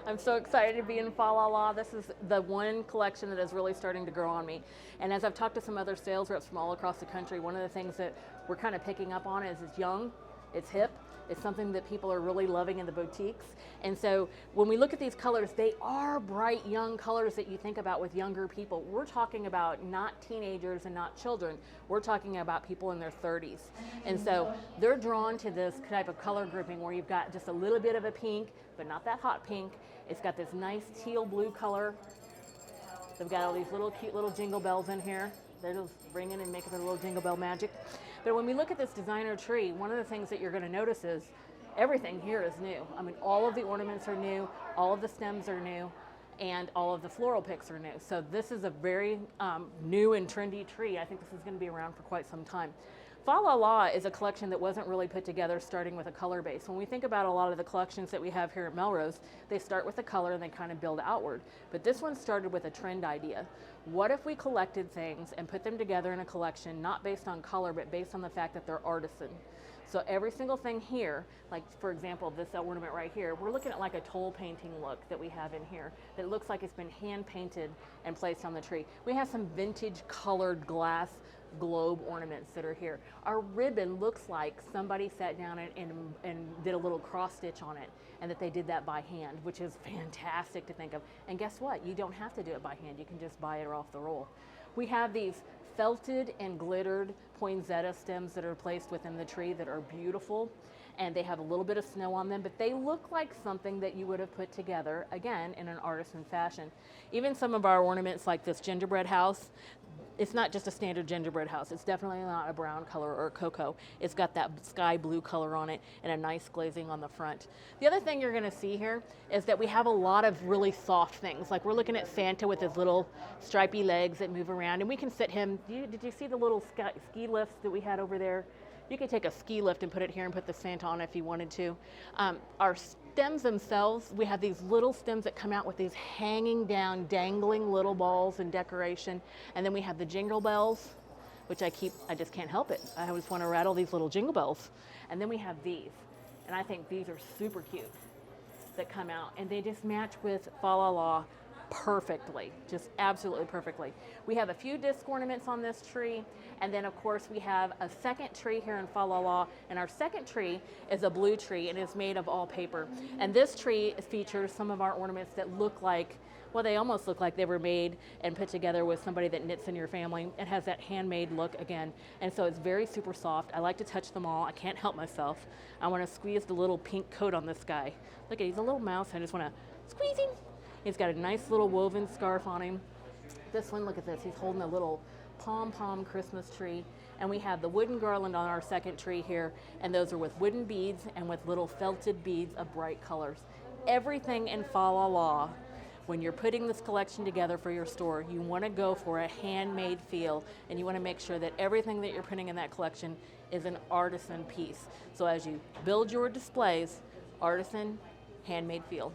I'm so excited to be in Falala. This is the one collection that is really starting to grow on me. And as I've talked to some other sales reps from all across the country, one of the things that we're kind of picking up on is it's young, it's hip, it's something that people are really loving in the boutiques. And so when we look at these colors, they are bright young colors that you think about with younger people. We're talking about not teenagers and not children. We're talking about people in their 30s. And so they're drawn to this type of color grouping where you've got just a little bit of a pink, but not that hot pink. It's got this nice teal blue color. They've got all these little cute little jingle bells in here. They're just ringing and making a little jingle bell magic. But when we look at this designer tree, one of the things that you're going to notice is everything here is new. I mean, all of the ornaments are new, all of the stems are new, and all of the floral picks are new. So this is a very new and trendy tree. I think this is going to be around for quite some time. Falala is a collection that wasn't really put together starting with a color base. When we think about a lot of the collections that we have here at Melrose, they start with a color and they kind of build outward. But this one started with a trend idea. What if we collected things and put them together in a collection, not based on color, but based on the fact that they're artisan? So every single thing here, like for example, this ornament right here, we're looking at like a toll painting look that we have in here that looks like it's been hand painted and placed on the tree. We have some vintage colored glass globe ornaments that are here. Our ribbon looks like somebody sat down and did a little cross stitch on it, and that they did that by hand, which is fantastic to think of. And guess what? You don't have to do it by hand. You can just buy it off the roll. We have these felted and glittered poinsettia stems that are placed within the tree that are beautiful, and they have a little bit of snow on them, but they look like something that you would have put together, again, in an artisan fashion. Even some of our ornaments like this gingerbread house, it's not just a standard gingerbread house. It's definitely not a brown color or a cocoa. It's got that sky blue color on it and a nice glazing on the front. The other thing you're gonna see here is that we have a lot of really soft things. Like we're looking at Santa with his little stripy legs that move around, and we can sit him, did you see the little ski lifts that we had over there? You could take a ski lift and put it here and put the Santa on if you wanted to. Our stems themselves, we have these little stems that come out with these hanging down, dangling little balls and decoration. And then we have the jingle bells, which I just can't help it. I always want to rattle these little jingle bells. And then we have these, and I think these are super cute that come out, and they just match with Falala perfectly, just absolutely perfectly. We have a few disc ornaments on this tree, and then of course we have a second tree here in Falala, and our second tree is a blue tree and is made of all paper. And this tree features some of our ornaments that look like, well, they almost look like they were made and put together with somebody that knits in your family. It has that handmade look again, and so it's very super soft. I like to touch them all. I can't help myself. I want to squeeze the little pink coat on this guy. Look at, he's a little mouse. I just want to squeeze him. He's got a nice little woven scarf on him. This one, look at this. He's holding a little pom-pom Christmas tree. And we have the wooden garland on our second tree here, and those are with wooden beads and with little felted beads of bright colors. Everything in Falala, when you're putting this collection together for your store, you want to go for a handmade feel, and you want to make sure that everything that you're putting in that collection is an artisan piece. So as you build your displays, artisan, handmade feel.